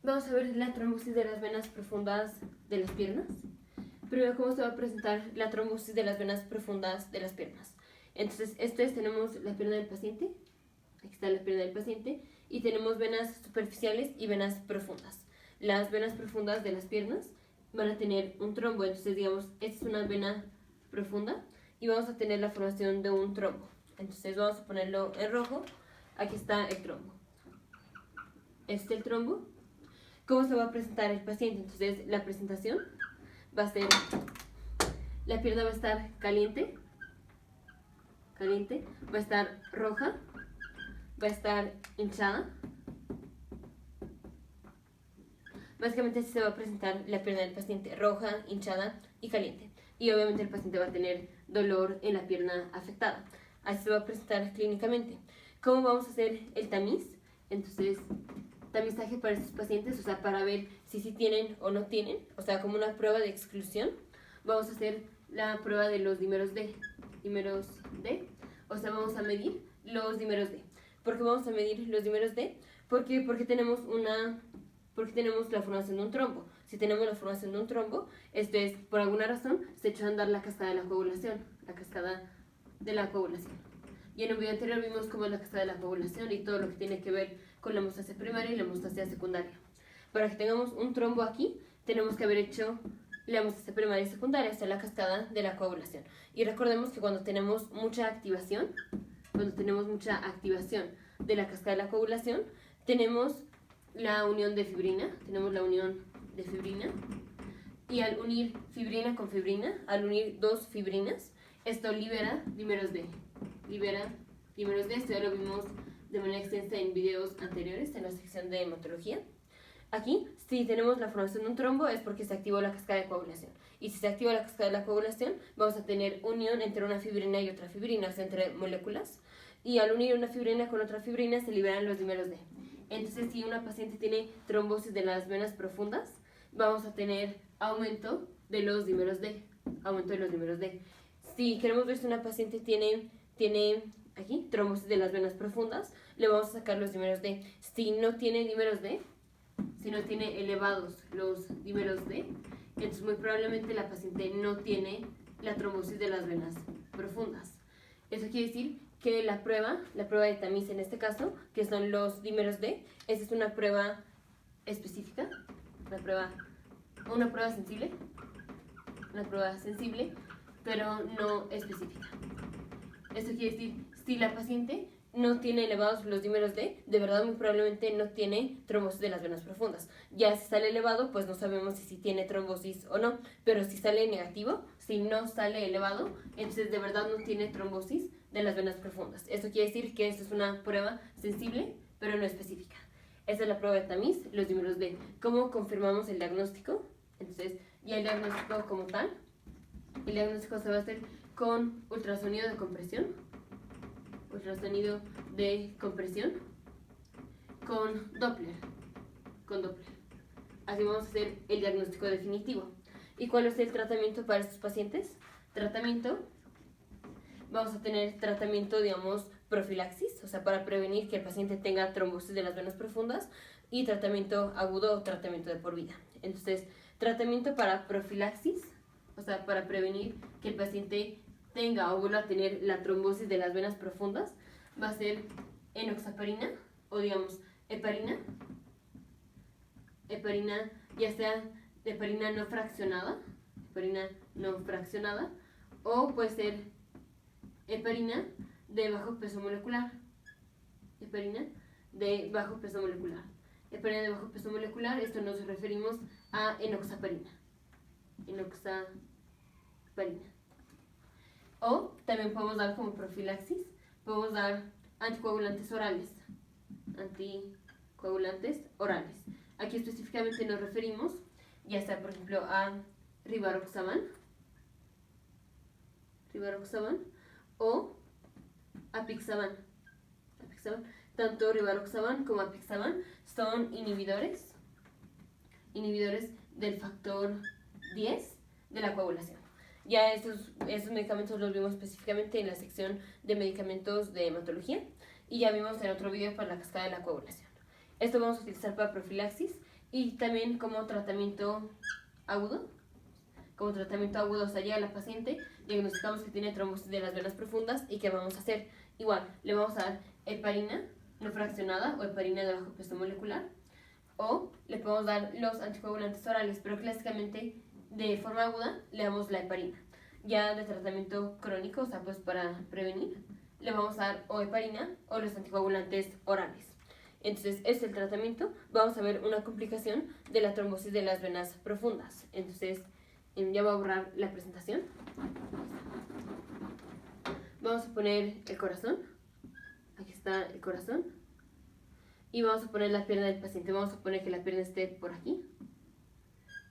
Vamos a ver la trombosis de las venas profundas de las piernas. Primero, ¿cómo se va a presentar la trombosis de las venas profundas de las piernas? Entonces, tenemos la pierna del paciente. Aquí está la pierna del paciente. Y tenemos venas superficiales y venas profundas. Las venas profundas de las piernas van a tener un trombo. Entonces, digamos, esta es una vena profunda y vamos a tener la formación de un trombo. Entonces, vamos a ponerlo en rojo. Aquí está el trombo. Este es el trombo. ¿Cómo se va a presentar el paciente? Entonces, la presentación va a ser, la pierna va a estar caliente, va a estar roja, va a estar hinchada. Básicamente así se va a presentar la pierna del paciente, roja, hinchada y caliente. Y obviamente el paciente va a tener dolor en la pierna afectada. Así se va a presentar clínicamente. ¿Cómo vamos a hacer el tamiz? Entonces, tamizaje para estos pacientes, o sea, para ver si sí tienen o no tienen, o sea, como una prueba de exclusión. Vamos a hacer la prueba de los dímeros D. Dímeros D, o sea, vamos a medir los dímeros D. ¿Por qué vamos a medir los dímeros D? Porque tenemos la formación de un trombo. Si tenemos la formación de un trombo, esto es, por alguna razón, se echó a andar la cascada de la coagulación. Y en un video anterior vimos cómo es la cascada de la coagulación y todo lo que tiene que ver con la hemostasia primaria y la hemostasia secundaria. Para que tengamos un trombo aquí, tenemos que haber hecho la hemostasia primaria y secundaria, hasta la cascada de la coagulación. Y recordemos que cuando tenemos mucha activación de la cascada de la coagulación, tenemos la unión de fibrina, y al unir fibrina con fibrina, al unir dos fibrinas, esto libera dímeros D. Esto ya lo vimos de manera extensa en videos anteriores en la sección de hematología. Aquí, si tenemos la formación de un trombo es porque se activó la cascada de coagulación. Y si se activa la cascada de la coagulación, vamos a tener unión entre una fibrina y otra fibrina, o sea, entre moléculas. Y al unir una fibrina con otra fibrina se liberan los dímeros D. Entonces, si una paciente tiene trombosis de las venas profundas, vamos a tener aumento de los dímeros D. Si queremos ver si una paciente tiene aquí trombosis de las venas profundas, le vamos a sacar los dímeros D. Si no tiene dímeros D, si no tiene elevados los dímeros D, entonces muy probablemente la paciente no tiene la trombosis de las venas profundas. Eso quiere decir que la prueba de tamiz en este caso, que son los dímeros D, esta es una prueba específica, una prueba sensible, pero no específica. Esto quiere decir, si la paciente no tiene elevados los dímeros D, de verdad muy probablemente no tiene trombosis de las venas profundas. Ya si sale elevado, pues no sabemos si tiene trombosis o no, pero si sale negativo, si no sale elevado, entonces de verdad no tiene trombosis de las venas profundas. Esto quiere decir que esto es una prueba sensible, pero no específica. Esta es la prueba de tamiz, los dímeros D. ¿Cómo confirmamos el diagnóstico? Entonces, ya el diagnóstico como tal, el diagnóstico se va a hacer con ultrasonido de compresión, con Doppler. Así vamos a hacer el diagnóstico definitivo. ¿Y cuál es el tratamiento para estos pacientes? Vamos a tener tratamiento, digamos, profilaxis, o sea, para prevenir que el paciente tenga trombosis de las venas profundas, y tratamiento agudo o tratamiento de por vida. Entonces, tratamiento para profilaxis, o sea, para prevenir que el paciente tenga o vuelva a tener la trombosis de las venas profundas, va a ser enoxaparina o digamos heparina, ya sea heparina no fraccionada, o puede ser heparina de bajo peso molecular. Esto nos referimos a enoxaparina. O también podemos dar como profilaxis, podemos dar anticoagulantes orales. Aquí específicamente nos referimos, ya sea por ejemplo a rivaroxaban o apixaban. Tanto rivaroxaban como apixaban son inhibidores del factor 10 de la coagulación. Ya estos medicamentos los vimos específicamente en la sección de medicamentos de hematología y ya vimos en otro video para la cascada de la coagulación. Esto vamos a utilizar para profilaxis. Y también como tratamiento agudo, o sea, llega la paciente, diagnosticamos que tiene trombosis de las venas profundas y ¿qué vamos a hacer? Igual, le vamos a dar heparina no fraccionada o heparina de bajo peso molecular, o le podemos dar los anticoagulantes orales, pero clásicamente de forma aguda le damos la heparina. Ya de tratamiento crónico, o sea, pues para prevenir, le vamos a dar o heparina o los anticoagulantes orales. Entonces, este es el tratamiento. Vamos a ver una complicación de la trombosis de las venas profundas. Entonces, ya voy a borrar la presentación. Vamos a poner el corazón. Aquí está el corazón. Y vamos a poner la pierna del paciente. Vamos a poner que la pierna esté por aquí.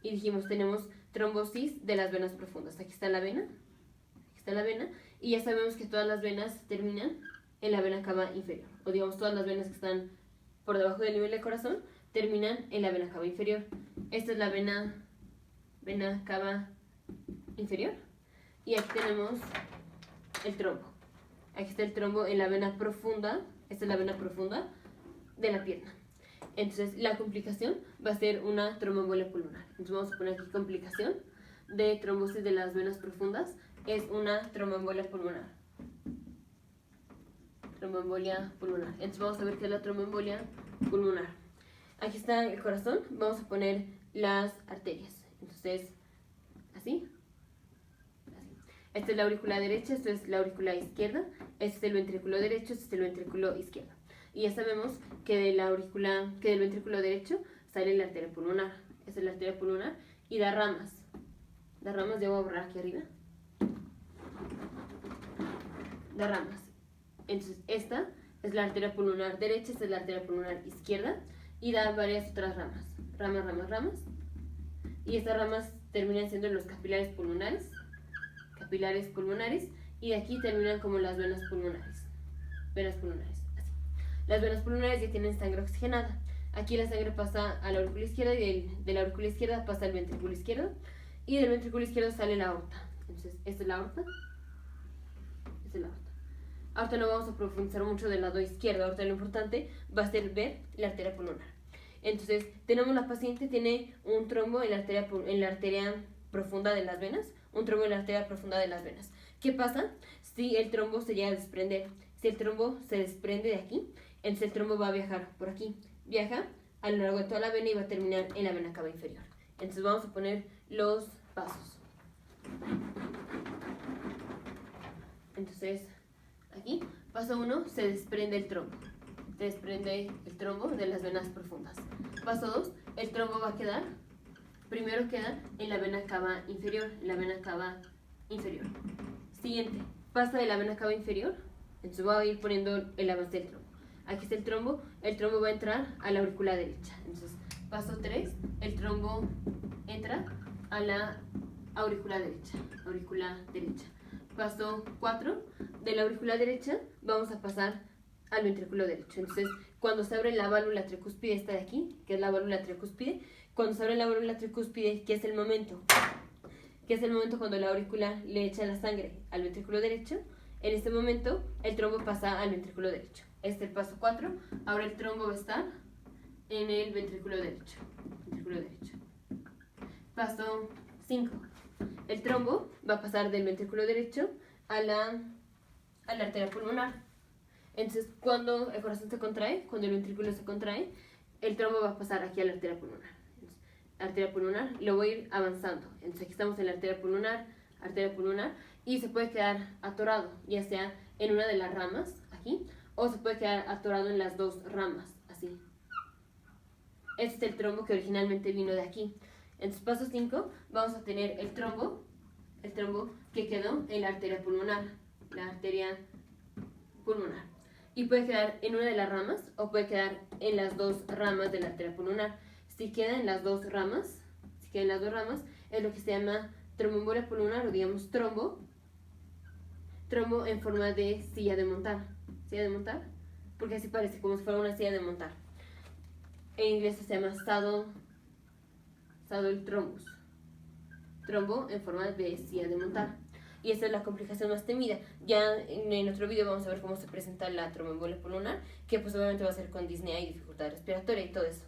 Y dijimos, tenemos trombosis de las venas profundas. Aquí está la vena. Aquí está la vena. Y ya sabemos que todas las venas terminan en la vena cava inferior. O digamos, todas las venas que están por debajo del nivel del corazón terminan en la vena cava inferior. Esta es la vena cava inferior. Y aquí tenemos el trombo. Aquí está el trombo en la vena profunda. Esta es la vena profunda de la pierna. Entonces la complicación va a ser una tromboembolia pulmonar. Entonces vamos a poner aquí complicación de trombosis de las venas profundas es una tromboembolia pulmonar. Tromboembolia pulmonar. Entonces vamos a ver qué es la tromboembolia pulmonar. Aquí está el corazón. Vamos a poner las arterias. Entonces, así. Esta es la aurícula derecha, esta es la aurícula izquierda, este es el ventrículo derecho, este es el ventrículo izquierdo. Y ya sabemos que del ventrículo derecho sale la arteria pulmonar. Esta es la arteria pulmonar y da ramas. Da ramas, ya voy a borrar aquí arriba. Da ramas. Entonces, esta es la arteria pulmonar derecha, esta es la arteria pulmonar izquierda y da varias otras ramas. Ramas. Y estas ramas terminan siendo los capilares pulmonares, y de aquí terminan como las venas pulmonares, así. Las venas pulmonares ya tienen sangre oxigenada. Aquí la sangre pasa a la aurícula izquierda y de la aurícula izquierda pasa al ventrículo izquierdo y del ventrículo izquierdo sale la aorta. Entonces, esta es la aorta. Ahorita no vamos a profundizar mucho del lado izquierdo. Ahorita lo importante va a ser ver la arteria pulmonar. Entonces, tenemos la paciente, tiene un trombo en la arteria profunda de las venas, ¿Qué pasa si el trombo se llega a desprender? Si el trombo se desprende de aquí, entonces el trombo va a viajar por aquí. Viaja a lo largo de toda la vena y va a terminar en la vena cava inferior. Entonces vamos a poner los pasos. Entonces, aquí, paso 1, se desprende el trombo. Se desprende el trombo de las venas profundas. Paso 2, el trombo va a quedar, primero queda en la vena cava inferior, Siguiente, pasa de la vena cava inferior, entonces voy a ir poniendo el avance del trombo. Aquí está el trombo va a entrar a la aurícula derecha. Entonces, paso 3, el trombo entra a la aurícula derecha. Paso 4, de la aurícula derecha vamos a pasar al ventrículo derecho. Entonces, cuando se abre la válvula tricúspide, esta de aquí, que es la válvula tricúspide, cuando se abre la válvula tricúspide, ¿qué es el momento? Cuando la aurícula le echa la sangre al ventrículo derecho. En este momento, el trombo pasa al ventrículo derecho. Este es el paso 4. Ahora el trombo va a estar en el ventrículo derecho. Paso 5. El trombo va a pasar del ventrículo derecho a la arteria pulmonar. Entonces, cuando el corazón se contrae, cuando el ventrículo se contrae, el trombo va a pasar aquí a la arteria pulmonar. Entonces, arteria pulmonar, lo voy a ir avanzando. Entonces, aquí estamos en la arteria pulmonar, y se puede quedar atorado, ya sea en una de las ramas, aquí, o se puede quedar atorado en las dos ramas, así. Este es el trombo que originalmente vino de aquí. Entonces, paso 5, vamos a tener el trombo que quedó en la arteria pulmonar, y puede quedar en una de las ramas o puede quedar en las dos ramas de la arteria pulmonar. Si queda en las dos ramas, es lo que se llama tromboembolia pulmonar, o digamos trombo en forma de silla de montar, porque así parece como si fuera una silla de montar. En inglés se llama saddle thrombus, trombo en forma de silla de montar. Y esta es la complicación más temida. Ya en otro video vamos a ver cómo se presenta la tromboembolia pulmonar, que pues obviamente va a ser con disnea y dificultad respiratoria y todo eso.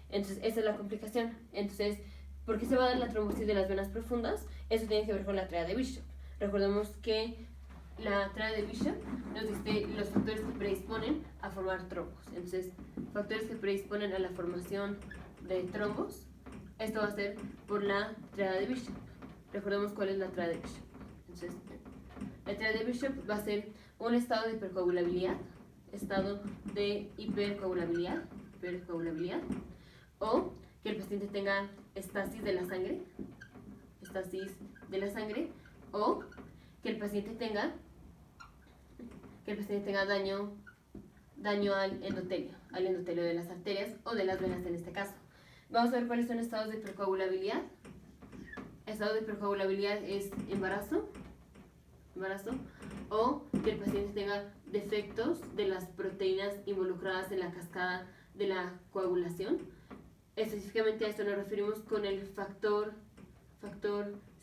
Entonces, esa es la complicación. Entonces, ¿por qué se va a dar la trombosis de las venas profundas? Eso tiene que ver con la tríada de Bishop. Recordemos que la tríada de Bishop nos dice los factores que predisponen a formar trombos. Entonces, factores que predisponen a la formación de trombos, esto va a ser por la tríada de Bishop. Recordemos cuál es la tríada de Bishop. Entonces, la tríada de Bishop va a ser un estado de hipercoagulabilidad, o que el paciente tenga estasis de la sangre, o que el paciente tenga daño al endotelio de las arterias o de las venas en este caso. Vamos a ver cuáles son estados de hipercoagulabilidad. Estado de hipercoagulabilidad es embarazo, o que el paciente tenga defectos de las proteínas involucradas en la cascada de la coagulación. Específicamente a esto nos referimos con el factor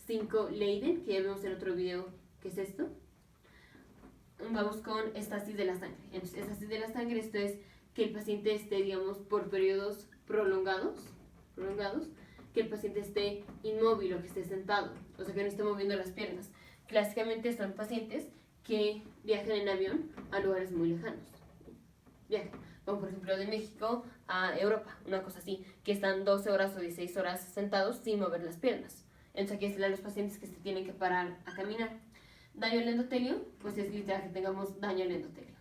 5 Leiden, que ya vimos en otro video que es esto. Vamos con estasis de la sangre. Entonces, estasis de la sangre, esto es que el paciente esté, digamos, por periodos prolongados, que el paciente esté inmóvil o que esté sentado, o sea, que no esté moviendo las piernas. Clásicamente son pacientes que viajan en avión a lugares muy lejanos. Viajan, como por ejemplo de México a Europa, una cosa así, que están 12 horas o 16 horas sentados sin mover las piernas. Entonces aquí están los pacientes que se tienen que parar a caminar. Daño al endotelio, pues es literal que tengamos daño al endotelio.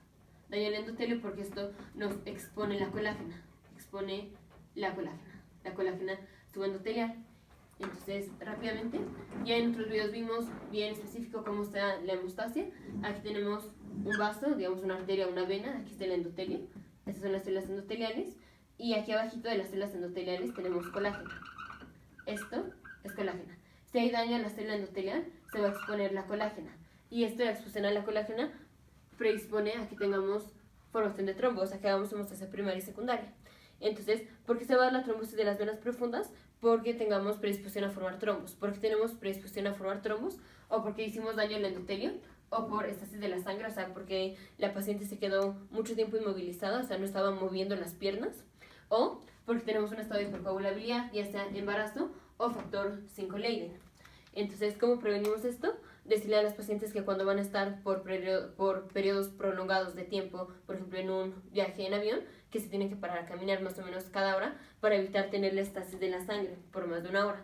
Daño al endotelio porque esto nos expone la colágena, la colágena subendotelial. Entonces, rápidamente, ya en otros videos vimos bien específico cómo está la hemostasia. Aquí tenemos un vaso, digamos una arteria, una vena, aquí está el endotelio. Estas son las células endoteliales. Y aquí abajito de las células endoteliales tenemos colágeno. Esto es colágena. Si hay daño a la célula endotelial, se va a exponer la colágena. Y esto, la exposición a la colágena, predispone a que tengamos formación de trombos, o sea, que hagamos hemostasia primaria y secundaria. Entonces, ¿por qué se va a dar la trombosis de las venas profundas? Porque tengamos predisposición a formar trombos. ¿Por qué tenemos predisposición a formar trombos? O porque hicimos daño al endotelio, o por estasis de la sangre, o sea, porque la paciente se quedó mucho tiempo inmovilizada, o sea, no estaba moviendo las piernas, o porque tenemos un estado de hipercoagulabilidad, ya sea embarazo o factor 5 Leiden. Entonces, ¿cómo prevenimos esto? Decirle a los pacientes que cuando van a estar por periodos prolongados de tiempo, por ejemplo en un viaje en avión, que se tienen que parar a caminar más o menos cada hora para evitar tener la estasis de la sangre por más de una hora.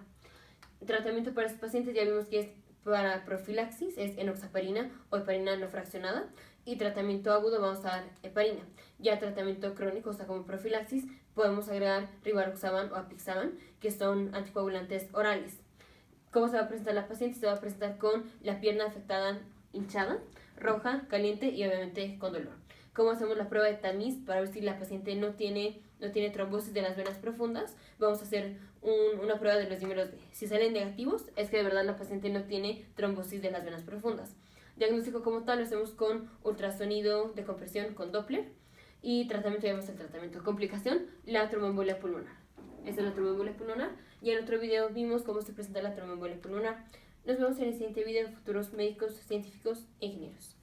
El tratamiento para estos pacientes ya vimos que es para profilaxis, es enoxaparina o heparina no fraccionada, y tratamiento agudo vamos a dar heparina. Ya tratamiento crónico, o sea como profilaxis, podemos agregar rivaroxaban o apixaban, que son anticoagulantes orales. ¿Cómo se va a presentar la paciente? Se va a presentar con la pierna afectada hinchada, roja, caliente y obviamente con dolor. ¿Cómo hacemos la prueba de tamiz para ver si la paciente no tiene trombosis de las venas profundas? Vamos a hacer una prueba de los dímeros D. Si salen negativos, es que de verdad la paciente no tiene trombosis de las venas profundas. Diagnóstico como tal lo hacemos con ultrasonido de compresión con Doppler, y tratamiento, ya vemos el tratamiento. Complicación, la tromboembolia pulmonar. Esta es la tromboembolia pulmonar, y en otro video vimos cómo se presenta la tromboembolia pulmonar. Nos vemos en el siguiente video, futuros médicos, científicos e ingenieros.